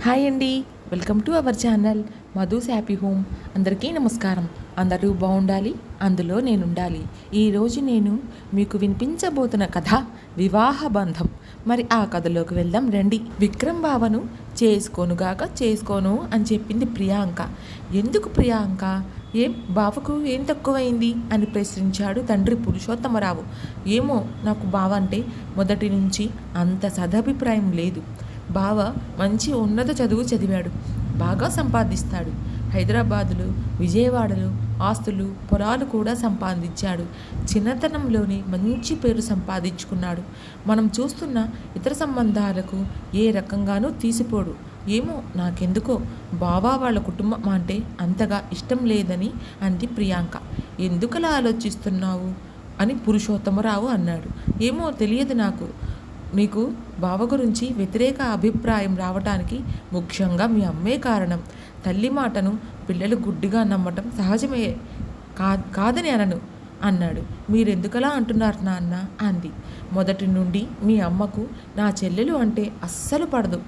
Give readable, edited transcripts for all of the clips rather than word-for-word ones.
Hi అండి, welcome to our channel Madhu's happy home. అందరికీ నమస్కారం. అందరూ బాగుండాలి, అందులో నేనుండాలి. ఈరోజు నేను మీకు వినిపించబోతున్న కథ వివాహ బంధం. మరి ఆ కథలోకి వెళ్దాం రండి. విక్రమ్ బావను చేసుకోను అని చెప్పింది ప్రియాంక. ఎందుకు ప్రియాంక? బావకు ఏం తక్కువైంది అని ప్రశ్నించాడు తండ్రి పురుషోత్తమరావు. ఏమో, నాకు బావ అంటే మొదటి నుంచి అంత సదభిప్రాయం లేదు. బావ మంచి ఉన్నత చదువు చదివాడు, బాగా సంపాదిస్తాడు. హైదరాబాదులో, విజయవాడలో ఆస్తులు, పొలాలు కూడా సంపాదించాడు. చిన్నతనంలోనే మంచి పేరు సంపాదించుకున్నాడు. మనం చూస్తున్న ఇతర సంబంధాలకు ఏ రకంగానూ తీసిపోడు. ఏమో, నాకెందుకో బావా వాళ్ళ కుటుంబం అంటే అంతగా ఇష్టం లేదని అంది ప్రియాంక. ఎందుకలా ఆలోచిస్తున్నావు అని పురుషోత్తమరావు అన్నాడు. ఏమో తెలియదు నాకు. నీకు బావ గురించి వ్యతిరేక అభిప్రాయం రావటానికి ముఖ్యంగా మీ అమ్మే కారణం. తల్లి మాటను పిల్లలు గుడ్డిగా నమ్మటం సహజమే, కాదని అనను అన్నాడు. మీరెందుకలా అంటున్నారు నాన్న అంది. మొదటి నుండి మీ అమ్మకు నా చెల్లెలు అంటే అస్సలు పడదు.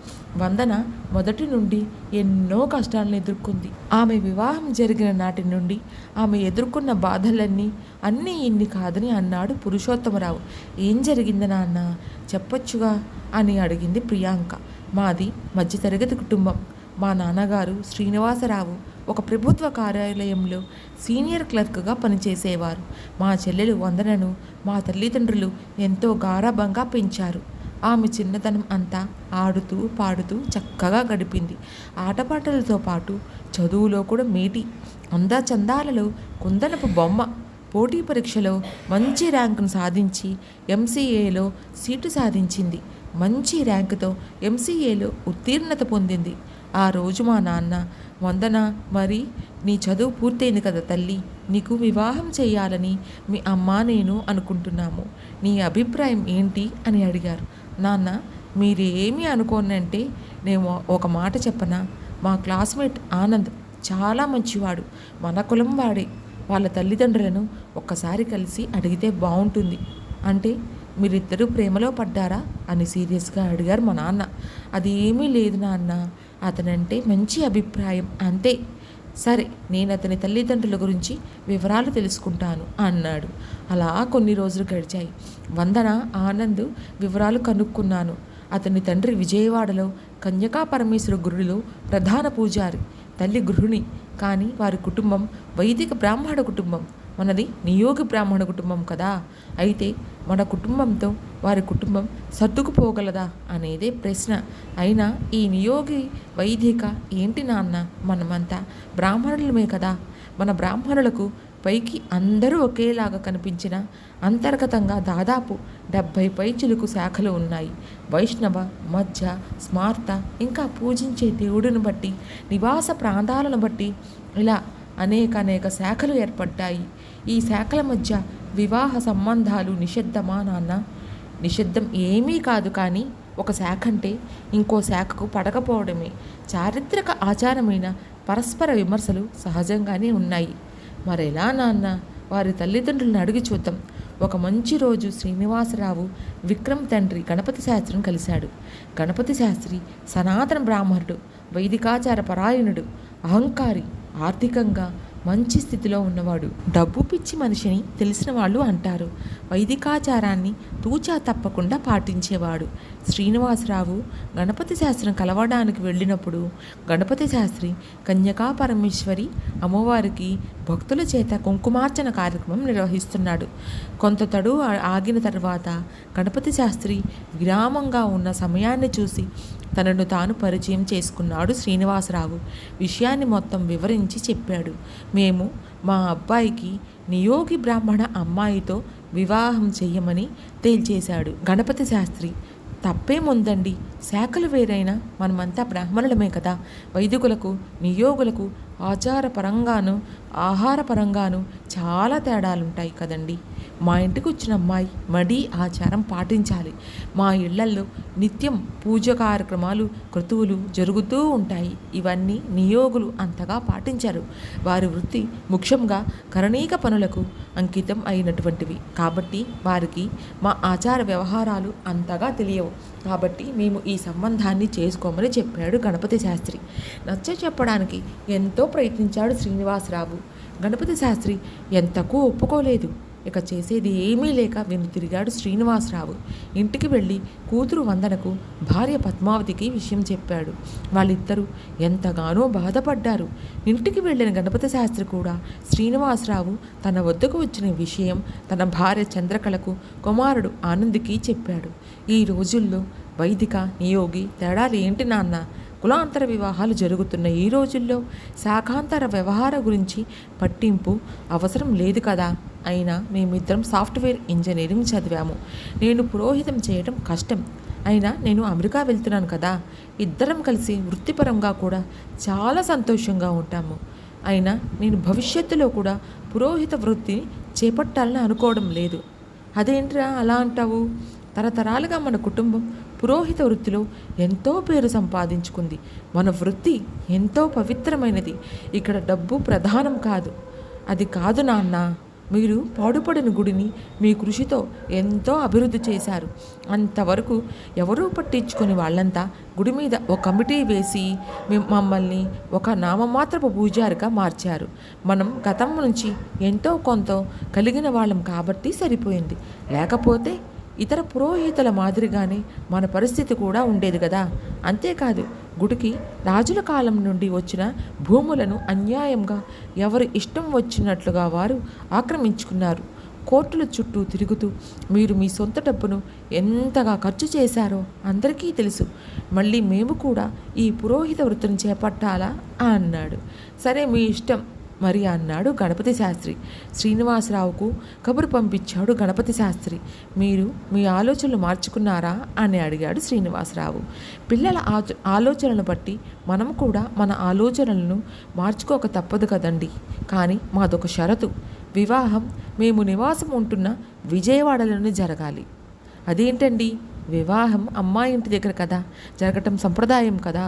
వందన మొదటి నుండి ఎన్నో కష్టాలను ఎదుర్కొంది. ఆమె వివాహం జరిగిన నాటి నుండి ఆమె ఎదుర్కొన్న బాధలన్నీ అన్నీ ఇన్ని కాదని అన్నాడు పురుషోత్తమరావు. ఏం జరిగింది నాన్న, చెప్పొచ్చుగా అని అడిగింది ప్రియాంక. మాది మధ్యతరగతి కుటుంబం. మా నాన్నగారు శ్రీనివాసరావు ఒక ప్రభుత్వ కార్యాలయంలో సీనియర్ క్లర్క్గా పనిచేసేవారు. మా చెల్లెలు వందనను మా తల్లిదండ్రులు ఎంతో గారాబంగా పెంచారు. ఆమె చిన్నతనం అంతా ఆడుతూ పాడుతూ చక్కగా గడిపింది. ఆటపాటలతో పాటు చదువులో కూడా మేటి. అందచందాలలో కుందనపు బొమ్మ. పోటీ పరీక్షలో మంచి ర్యాంకును సాధించి ఎంసీఏలో సీటు సాధించింది. మంచి ర్యాంకుతో ఎంసీఏలో ఉత్తీర్ణత పొందింది. ఆ రోజు మా నాన్న, వందన, మరి నీ చదువు పూర్తయింది కదా తల్లి, నీకు వివాహం చేయాలని మీ అమ్మ నేను అనుకుంటున్నాము. నీ అభిప్రాయం ఏంటి అని అడిగారు. నాన్న, మీరేమీ అనుకోనంటే నేను ఒక మాట చెప్పనా? మా క్లాస్మేట్ ఆనంద్ చాలా మంచివాడు, మన కులం వాడే. వాళ్ళ తల్లిదండ్రులను ఒక్కసారి కలిసి అడిగితే బాగుంటుంది. అంటే మీరిద్దరూ ప్రేమలో పడ్డారా అని సీరియస్గా అడిగారు మా నాన్న. అది ఏమీ లేదు నాన్న, అతనంటే మంచి అభిప్రాయం అంతే. సరే, నేను అతని తల్లిదండ్రుల గురించి వివరాలు తెలుసుకుంటాను అన్నాడు. అలా కొన్ని రోజులు గడిచాయి. వందన, ఆనంద్ వివరాలు కనుక్కున్నాను. అతని తండ్రి విజయవాడలో కన్యకా పరమేశ్వర గుడిలో ప్రధాన పూజారి, తల్లి గృహిణి. కానీ వారి కుటుంబం వైదిక బ్రాహ్మణ కుటుంబం. మనది నియోగి బ్రాహ్మణ కుటుంబం కదా. అయితే మన కుటుంబంతో వారి కుటుంబం సర్దుకుపోగలదా అనేదే ప్రశ్న. అయినా ఈ నియోగి వైదిక ఏంటి నాన్న, మనమంతా బ్రాహ్మణులమే కదా. మన బ్రాహ్మణులకు పైకి అందరూ ఒకేలాగా కనిపించిన అంతర్గతంగా దాదాపు 70 పైచిలుకు శాఖలు ఉన్నాయి. వైష్ణవ, మధ్య, స్మార్త, ఇంకా పూజించే దేవుడిని బట్టి, నివాస ప్రాంతాలను బట్టి ఇలా అనేక శాఖలు ఏర్పడ్డాయి. ఈ శాఖల మధ్య వివాహ సంబంధాలు నిషిద్ధమా నాన్న? నిషిద్ధం ఏమీ కాదు, కానీ ఒక శాఖ అంటే ఇంకో శాఖకు పడకపోవడమే చారిత్రక ఆచారమైన పరస్పర విమర్శలు సహజంగానే ఉన్నాయి. మరెలా నాన్న? వారి తల్లిదండ్రులను అడిగి చూద్దాం. ఒక మంచి రోజు శ్రీనివాసరావు విక్రమ్ తండ్రి గణపతి శాస్త్రిని కలిశాడు. గణపతి శాస్త్రి సనాతన బ్రాహ్మణుడు, వైదికాచార పరాయణుడు, అహంకారి, ఆర్థికంగా మంచి స్థితిలో ఉన్నవాడు. డబ్బు పిచ్చి మనిషిని తెలిసిన వాళ్ళు అంటారు. వైదికాచారాన్ని తూచా తప్పకుండా పాటించేవాడు. శ్రీనివాసరావు గణపతి శాస్త్రిని కలవడానికి వెళ్ళినప్పుడు గణపతి శాస్త్రి కన్యకా పరమేశ్వరి అమ్మవారికి భక్తుల చేత కుంకుమార్చన కార్యక్రమం నిర్వహిస్తున్నాడు. కొంత తడు ఆగిన తర్వాత గణపతి శాస్త్రి విరామంగా ఉన్న సమయాన్ని చూసి తనను తాను పరిచయం చేసుకున్నాడు శ్రీనివాసరావు. విషయాన్ని మొత్తం వివరించి చెప్పాడు. మేము మా అబ్బాయికి నియోగి బ్రాహ్మణ అమ్మాయితో వివాహం చెయ్యమని తేల్చేశాడు గణపతి శాస్త్రి. తప్పేముందండి, శాఖలు వేరైనా మనమంతా బ్రాహ్మణులమే కదా. వైదికులకు, నియోగులకు ఆచారపరంగాను ఆహారపరంగాను చాలా తేడాలుంటాయి కదండి. మా ఇంటికి వచ్చిన అమ్మాయి మడి ఆచారం పాటించాలి. మా ఇళ్లల్లో నిత్యం పూజ కార్యక్రమాలు క్రతువులు జరుగుతూ ఉంటాయి. ఇవన్నీ నియోగులు అంతగా పాటించారు. వారి వృత్తి ముఖ్యంగా కరణీక పనులకు అంకితం అయినటువంటివి కాబట్టి వారికి మా ఆచార వ్యవహారాలు అంతగా తెలియవు. కాబట్టి మేము ఈ సంబంధాన్ని చేసుకోమని చెప్పాడు గణపతి శాస్త్రి. నచ్చ చెప్పడానికి ఎంతో ప్రయత్నించాడు శ్రీనివాసరావు. గణపతి శాస్త్రి ఎంతకు ఒప్పుకోలేదు. ఇక చేసేది ఏమీ లేక వెనుతిరిగాడు శ్రీనివాసరావు. ఇంటికి వెళ్ళి కూతురు వందనకు భార్య పద్మావతికి విషయం చెప్పాడు. వాళ్ళిద్దరూ ఎంతగానో బాధపడ్డారు. ఇంటికి వెళ్ళిన గణపతి శాస్త్రి కూడా శ్రీనివాసరావు తన వద్దకు వచ్చిన విషయం తన భార్య చంద్రకళకు కుమారుడు ఆనంద్కి చెప్పాడు. ఈ రోజుల్లో వైదిక నియోగి తేడాలు ఏంటి నాన్న? కులాంతర వివాహాలు జరుగుతున్న ఈ రోజుల్లో శాఖాంతర వ్యవహార గురించి పట్టింపు అవసరం లేదు కదా. అయినా మేమిద్దరం సాఫ్ట్వేర్ ఇంజనీరింగ్ చదివాము. నేను పురోహితం చేయడం కష్టం. అయినా నేను అమెరికా వెళ్తున్నాను కదా. ఇద్దరం కలిసి వృత్తిపరంగా కూడా చాలా సంతోషంగా ఉంటాము. అయినా నేను భవిష్యత్తులో కూడా పురోహిత వృత్తిని చేపట్టాలని అనుకోవడం లేదు. అదేంట్రా అలా అంటావు? తరతరాలుగా మన కుటుంబం పురోహిత వృత్తిలో ఎంతో పేరు సంపాదించుకుంది. మన వృత్తి ఎంతో పవిత్రమైనది. ఇక్కడ డబ్బు ప్రధానం కాదు. అది కాదు నాన్న. మీరు పాడుపడిన గుడిని మీ కృషితో ఎంతో అభివృద్ధి చేశారు. అంతవరకు ఎవరూ పట్టించుకొని వాళ్ళంతా గుడి మీద ఒక కమిటీ వేసి మమ్మల్ని ఒక నామమాత్రపు పూజారిగా మార్చారు. మనం గతం నుంచి ఎంతో కొంత కలిగిన వాళ్ళం కాబట్టి సరిపోయింది. లేకపోతే ఇతర పురోహితుల మాదిరిగానే మన పరిస్థితి కూడా ఉండేది కదా. అంతేకాదు, గుడికి రాజుల కాలం నుండి వచ్చిన భూములను అన్యాయంగా ఎవరి ఇష్టం వచ్చినట్లుగా వారు ఆక్రమించుకున్నారు. కోర్టుల చుట్టూ తిరుగుతూ మీరు మీ సొంత డబ్బును ఎంతగా ఖర్చు చేశారో అందరికీ తెలుసు. మళ్ళీ మేము కూడా ఈ పురోహిత వృత్తిని చేపట్టాలా అన్నాడు. సరే మీ ఇష్టం మరి అన్నాడు గణపతి శాస్త్రి. శ్రీనివాసరావుకు కబురు పంపించాడు గణపతి శాస్త్రి. మీరు మీ ఆలోచనలు మార్చుకున్నారా అని అడిగాడు శ్రీనివాసరావు. పిల్లల ఆలోచనలను బట్టి మనం కూడా మన ఆలోచనలను మార్చుకోక తప్పదు కదండి. కానీ మాదొక షరతు. వివాహం మేము నివాసం ఉంటున్న విజయవాడలోనే జరగాలి. అదేంటండి? వివాహం అమ్మాయి ఇంటి దగ్గర కదా జరగటం సంప్రదాయం కదా.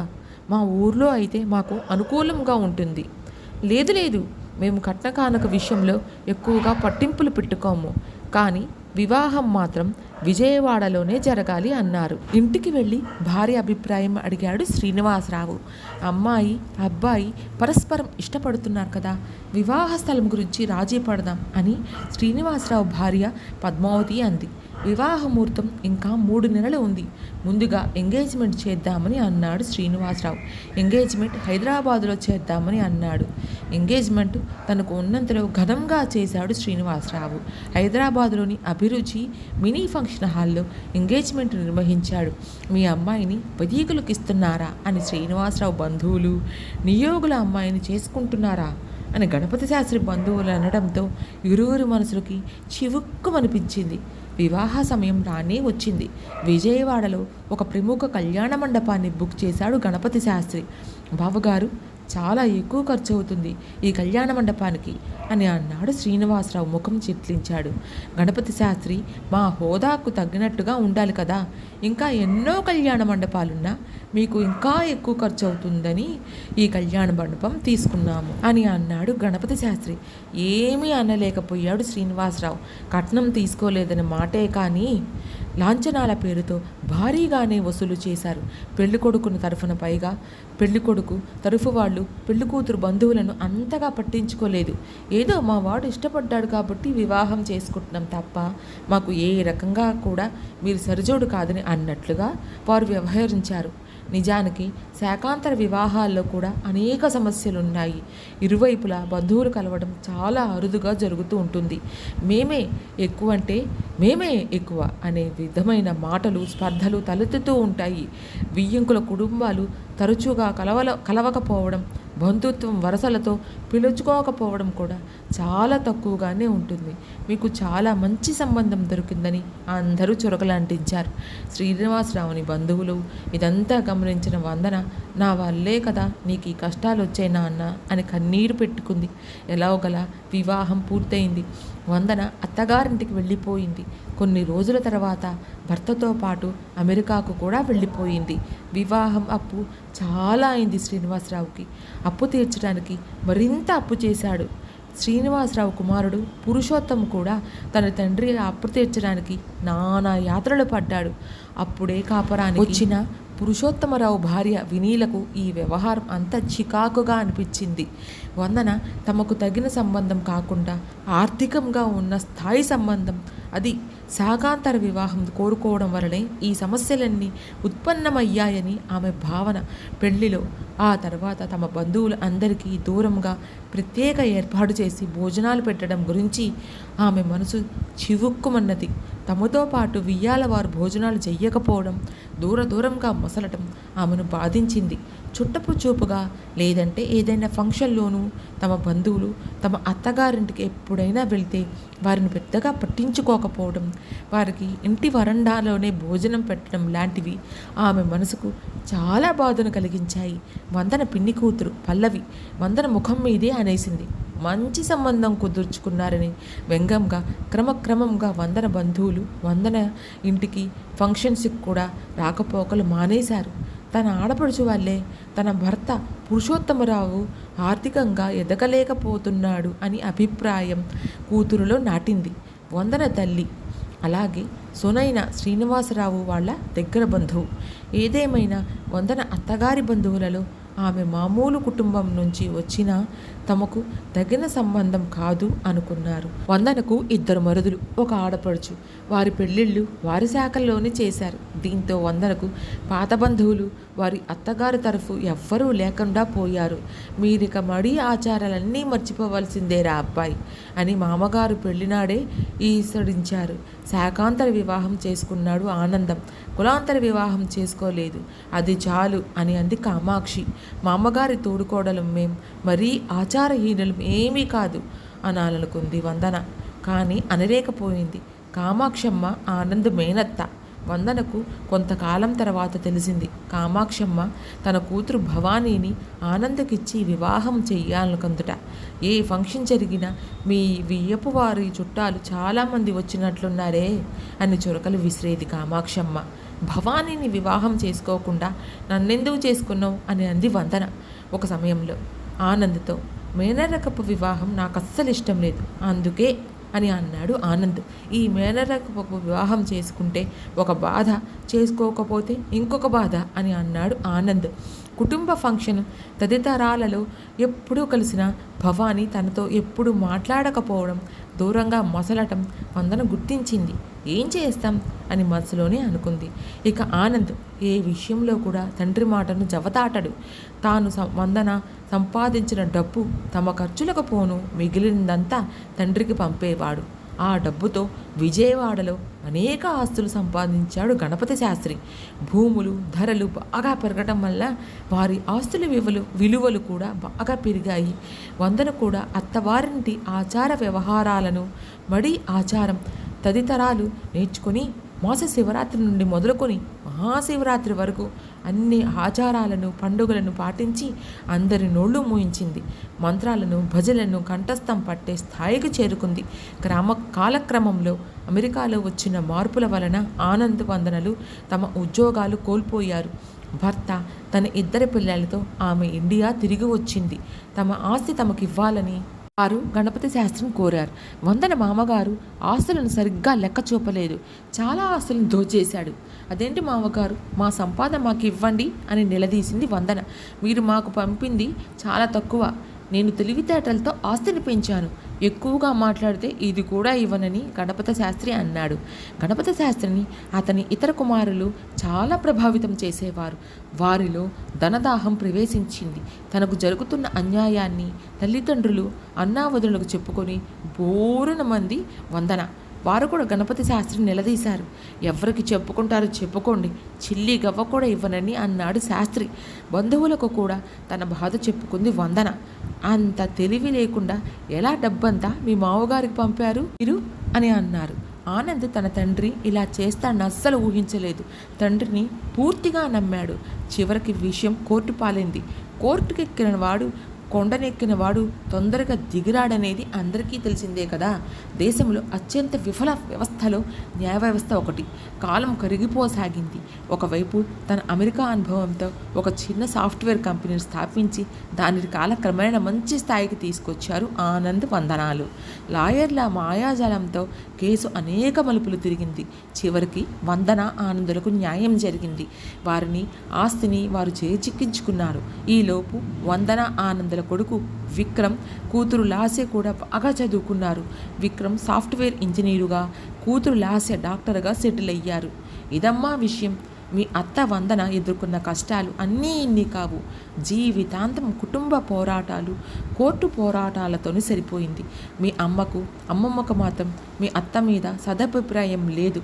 మా ఊర్లో అయితే మాకు అనుకూలంగా ఉంటుంది. లేదు మేము కట్న కానుక విషయంలో ఎక్కువగా పట్టింపులు పెట్టుకోము. కానీ వివాహం మాత్రం విజయవాడలోనే జరగాలి అన్నారు. ఇంటికి వెళ్ళి భార్య అభిప్రాయం అడిగాడు శ్రీనివాసరావు. అమ్మాయి అబ్బాయి పరస్పరం ఇష్టపడుతున్నారు కదా, వివాహ స్థలం గురించి రాజీ పడదాం అని శ్రీనివాసరావు భార్య పద్మావతి అంది. వివాహ ముహూర్తం ఇంకా 3 నెలలు ఉంది. ముందుగా ఎంగేజ్మెంట్ చేద్దామని అన్నాడు శ్రీనివాసరావు. ఎంగేజ్మెంట్ హైదరాబాదులో చేద్దామని అన్నాడు. ఎంగేజ్మెంట్ తనకు ఉన్నంతలో ఘనంగా చేశాడు శ్రీనివాసరావు. హైదరాబాదులోని అభిరుచి మినీ ఫంక్షన్ హాల్లో ఎంగేజ్మెంట్ నిర్వహించాడు. మీ అమ్మాయిని వధీకులకు ఇస్తున్నారా అని శ్రీనివాసరావు బంధువులు, నియోగుల అమ్మాయిని చేసుకుంటున్నారా అని గణపతి శాస్త్రి బంధువులు అనడంతో ఇరువురు మనసులకి చివుక్కుమనిపించింది. వివాహ సమయం రానే వచ్చింది. విజయవాడలో ఒక ప్రముఖ కళ్యాణ మండపాన్ని బుక్ చేశాడు గణపతి శాస్త్రి. బావగారు, చాలా ఎక్కువ ఖర్చు అవుతుంది ఈ కళ్యాణ మండపానికి అని అన్నాడు శ్రీనివాసరావు ముఖం చిట్లించాడు. గణపతి శాస్త్రి, మా హోదాకు తగ్గినట్టుగా ఉండాలి కదా, ఇంకా ఎన్నో కళ్యాణ మండపాలున్నా మీకు ఇంకా ఎక్కువ ఖర్చు అవుతుందని ఈ కళ్యాణ మండపం తీసుకున్నాము అని అన్నాడు గణపతి శాస్త్రి. ఏమీ అనలేకపోయాడు శ్రీనివాసరావు. కట్నం తీసుకోలేదని మాటే కానీ లాంఛనాల పేరుతో భారీగానే వసూలు చేశారు. పెళ్ళికొడుకును తరఫున పైగా పెళ్ళికొడుకు తరఫు వాళ్ళు పెళ్ళికూతురు బంధువులను అంతగా పట్టించుకోలేదు. ఏదో మా వాడు ఇష్టపడ్డాడు కాబట్టి వివాహం చేసుకుంటున్నాం తప్ప మాకు ఏ రకంగా కూడా మీరు సరిజోడు కాదని అన్నట్లుగా వారు వ్యవహరించారు. నిజానికి శాఖాంతర వివాహాల్లో కూడా అనేక సమస్యలున్నాయి. ఇరువైపులా బంధువులు కలవడం చాలా అరుదుగా జరుగుతూ ఉంటుంది. మేమే ఎక్కువ అనే విధమైన మాటలు స్పర్ధలు తలెత్తుతూ ఉంటాయి. వియ్యంకుల కుటుంబాలు తరచుగా కలవకపోవడం, బంధుత్వం వరసలతో పిలుచుకోకపోవడం కూడా చాలా తక్కువగానే ఉంటుంది. మీకు చాలా మంచి సంబంధం దొరికిందని అందరూ చురకలంటించారు. శ్రీనివాసరావుని బంధువులు ఇదంతా గమనించిన వందన, నా వల్లే కదా నీకు ఈ కష్టాలు వచ్చాయి నాన్న అని కన్నీరు పెట్టుకుంది. ఎలాగలా వివాహం పూర్తయింది. వందన అత్తగారింటికి వెళ్ళిపోయింది. కొన్ని రోజుల తర్వాత భర్తతో పాటు అమెరికాకు కూడా వెళ్ళిపోయింది. వివాహం అప్పు చాలా అయింది శ్రీనివాసరావుకి. అప్పు తీర్చడానికి మరింత అప్పు చేశాడు. శ్రీనివాసరావు కుమారుడు పురుషోత్తం కూడా తన తండ్రి అప్పు తీర్చడానికి నానా యాత్రలు పడ్డాడు. అప్పుడే కాపరానికి వచ్చిన పురుషోత్తమరావు భార్య వినీలకు ఈ వ్యవహారం అంత చికాకుగా అనిపించింది. వందన తమకు తగిన సంబంధం కాకుండా ఆర్థికంగా ఉన్న స్థాయి సంబంధం, అది సాగాంతర వివాహం కోరుకోవడం వలనే ఈ సమస్యలన్నీ ఉత్పన్నమయ్యాయని ఆమె భావన. పెళ్లిలో ఆ తర్వాత తమ బంధువులు అందరికీ దూరంగా ప్రత్యేక ఏర్పాటు చేసి భోజనాలు పెట్టడం గురించి ఆమె మనసు చివుక్కుమన్నది. తమతో పాటు వియ్యాల వారు భోజనాలు చెయ్యకపోవడం, దూరంగా మొసలటం ఆమెను బాధించింది. చుట్టపు చూపుగా లేదంటే ఏదైనా ఫంక్షన్లోనూ తమ బంధువులు తమ అత్తగారింటికి ఎప్పుడైనా వెళ్తే వారిని పెద్దగా పట్టించుకోకపోవడం, వారికి ఇంటి వరండాలోనే భోజనం పెట్టడం లాంటివి ఆమె మనసుకు చాలా బాధను కలిగించాయి. వందన పిన్ని కూతురు పల్లవి వందన ముఖం మీదే అనేసింది. మంచి సంబంధం కుదుర్చుకున్నారని వ్యంగ్యంగా. క్రమక్రమంగా వందన బంధువులు వందన ఇంటికి ఫంక్షన్స్కి కూడా రాకపోకలు మానేశారు. తన ఆడపడుచు వల్లే తన భర్త పురుషోత్తమరావు ఆర్థికంగా ఎదగలేకపోతున్నాడు అని అభిప్రాయం కూతురులో నాటింది. వందన తల్లి అలాగే సొనైన శ్రీనివాసరావు వాళ్ళ దగ్గర బంధువు. ఏదేమైనా వందన అత్తగారి బంధువులలో ఆమె మామూలు కుటుంబం నుంచి వచ్చినా తమకు తగిన సంబంధం కాదు అనుకున్నారు. వందనకు 2 మరుదులు, ఒక ఆడపడుచు. వారి పెళ్ళిళ్ళు వారి శాఖల్లోనే చేశారు. దీంతో వందనకు పాత బంధువులు, వారి అత్తగారి తరఫు ఎవ్వరూ లేకుండా పోయారు. మీరిక మడి ఆచారాలన్నీ మర్చిపోవలసిందేరా అబ్బాయి అని మామగారు పెళ్లినాడే ఈసడించారు. శాఖాంతర వివాహం చేసుకున్నాడు ఆనందం, కులాంతర వివాహం చేసుకోలేదు, అది చాలు అని అంది కామాక్షి. మామగారి తోడుకోడలం మేం మరీ ఆచారహీనులం ఏమీ కాదు అనాలనుకుంది వందన. కానీ అనలేకపోయింది. కామాక్షమ్మ ఆనంద్ మేనత్త. వందనకు కొంతకాలం తర్వాత తెలిసింది కామాక్షమ్మ తన కూతురు భవానీని ఆనందకిచ్చి వివాహం చెయ్యాలనుకుందుట. ఏ ఫంక్షన్ జరిగినా మీ వియ్యపు వారి చుట్టాలు చాలామంది వచ్చినట్లున్నారే అని చురకలు విసిరేది కామాక్షమ్మ. భవానీని వివాహం చేసుకోకుండా నన్నెందుకు చేసుకున్నావు అని అంది వందన ఒక సమయంలో ఆనంద్తో. మేనరకపు వివాహం నాకు అస్సలు ఇష్టం లేదు, అందుకే అని అన్నాడు ఆనంద్. ఈ మేనరకపు వివాహం చేసుకుంటే ఒక బాధ, చేసుకోకపోతే ఇంకొక బాధ అని అన్నాడు ఆనంద్. కుటుంబ ఫంక్షన్ తదితరాలలో ఎప్పుడూ కలిసిన భవానీ తనతో ఎప్పుడు మాట్లాడకపోవడం, దూరంగా మొసలటం వందన గుర్తించింది. ఏం చేస్తాం అని మనసులోనే అనుకుంది. ఇక ఆనంద్ ఏ విషయంలో కూడా తండ్రి మాటను జవతాటడు. తాను వందన సంపాదించిన డబ్బు తమ ఖర్చులకు పోను మిగిలిందంతా తండ్రికి పంపేవాడు. ఆ డబ్బుతో విజయవాడలో అనేక ఆస్తులు సంపాదించాడు గణపతి శాస్త్రి. భూములు ధరలు బాగా పెరగటం వల్ల వారి ఆస్తుల విలువలు కూడా బాగా పెరిగాయి. వందన కూడా అత్తవారింటి ఆచార వ్యవహారాలను, మడి ఆచారం తదితరాలు నేర్చుకుని మాస శివరాత్రి నుండి మొదలుకొని మహాశివరాత్రి వరకు అన్ని ఆచారాలను, పండుగలను పాటించి అందరి నోళ్లు మూయించింది. మంత్రాలను, భజనలను కంఠస్థం పట్టే స్థాయికి చేరుకుంది. కాలక్రమంలో అమెరికాలో వచ్చిన మార్పుల వలన ఆనంద్ వందనలు తమ ఉద్యోగాలు కోల్పోయారు. భర్త తన 2 పిల్లలతో ఆమె ఇండియా తిరిగి వచ్చింది. తమ ఆస్తి తమకివ్వాలని వారు గణపతి శాస్త్రిని కోరారు. వందన మామగారు ఆస్తులను సరిగ్గా లెక్క చూపలేదు. చాలా ఆస్తులను దోచేశాడు. అదేంటి మామగారు, మా సంపాదన మాకు ఇవ్వండి అని నిలదీసింది వందన. మీరు మాకు పంపింది చాలా తక్కువ. నేను తెలివితేటలతో ఆస్తిని పెంచాను. ఎక్కువగా మాట్లాడితే ఇది కూడా ఇవ్వనని గణపతి శాస్త్రి అన్నాడు. గణపతి శాస్త్రిని అతని ఇతర కుమారులు చాలా ప్రభావితం చేసేవారు. వారిలో ధనదాహం ప్రవేశించింది. తనకు జరుగుతున్న అన్యాయాన్ని తల్లిదండ్రులు అన్నావదులకు చెప్పుకొని బోరున మంది వందన. వారు కూడా గణపతి శాస్త్రిని నిలదీశారు. ఎవరికి చెప్పుకుంటారో చెప్పుకోండి, చిల్లి గవ్వ కూడా ఇవ్వనని అన్నాడు శాస్త్రి. బంధువులకు కూడా తన బాధ చెప్పుకుంది వందన. అంత తెలివి లేకుండా ఎలా డబ్బంతా మీ మామగారికి పంపారు మీరు అని అన్నారు. ఆనంద్ తన తండ్రి ఇలా చేస్తాడని అస్సలు ఊహించలేదు. తండ్రిని పూర్తిగా నమ్మాడు. చివరికి విషయం కోర్టు పాలైంది. కోర్టుకెక్కిన వాడు కొండనెక్కిన వాడు తొందరగా దిగిరాడనేది అందరికీ తెలిసిందే కదా. దేశంలో అత్యంత విఫల వ్యవస్థలో న్యాయ వ్యవస్థ ఒకటి. కాలం కరిగిపోసాగింది. ఒకవైపు తన అమెరికా అనుభవంతో ఒక చిన్న సాఫ్ట్వేర్ కంపెనీని స్థాపించి దానిని కాలక్రమేణా మంచి స్థాయికి తీసుకొచ్చారు ఆనంద్ వందనాలు. లాయర్ల మాయాజాలంతో కేసు అనేక మలుపులు తిరిగింది. చివరికి వందన ఆనందులకు న్యాయం జరిగింది. వారిని ఆస్తిని వారు చేజిక్కించుకున్నారు. ఈలోపు వందన ఆనందుల కొడుకు విక్రమ్, కూతురు లాస్య కూడా బాగా చదువుకున్నారు. విక్రమ్ సాఫ్ట్వేర్ ఇంజనీరుగా, కూతురు లాస్య డాక్టర్గా సెటిల్ అయ్యారు. ఇదమ్మా విషయం. మీ అత్త వందన ఎదుర్కొన్న కష్టాలు అన్నీ ఇన్ని కావు. జీవితాంతం కుటుంబ పోరాటాలు, కోర్టు పోరాటాలతోనే సరిపోయింది. మీ అమ్మమ్మకు మాత్రం మీ అత్త మీద సదభిప్రాయం లేదు.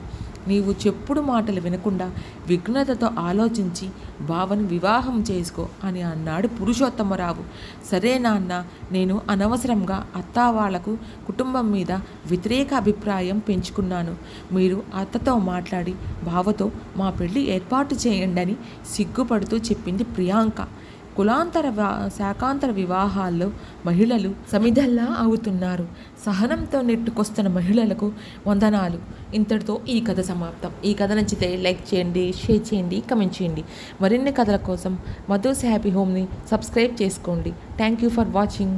నీవు చెప్పుడు మాటలు వినకుండా విఘ్నతతో ఆలోచించి బావను వివాహం చేసుకో అని అన్నాడు పురుషోత్తమరావు. సరే నాన్న, నేను అనవసరంగా అత్తా వాళ్లకు కుటుంబం మీద వ్యతిరేక అభిప్రాయం పెంచుకున్నాను. మీరు అత్తతో మాట్లాడి బావతో మా పెళ్లి ఏర్పాటు చేయండి అని సిగ్గుపడుతూ చెప్పింది ప్రియాంక. కులాంతర శాకాంతర వివాహాల్లో మహిళలు సమిధల్లా అవుతున్నారు. సహనంతో నెట్టుకొస్తున్న మహిళలకు వందనాలు. ఇంతటితో ఈ కథ సమాప్తం. ఈ కథ నచ్చితే లైక్ చేయండి, షేర్ చేయండి, కమెంట్ చేయండి. మరిన్ని కథల కోసం మధుస్ హ్యాపీ హోమ్ని సబ్స్క్రైబ్ చేసుకోండి. Thank you for watching.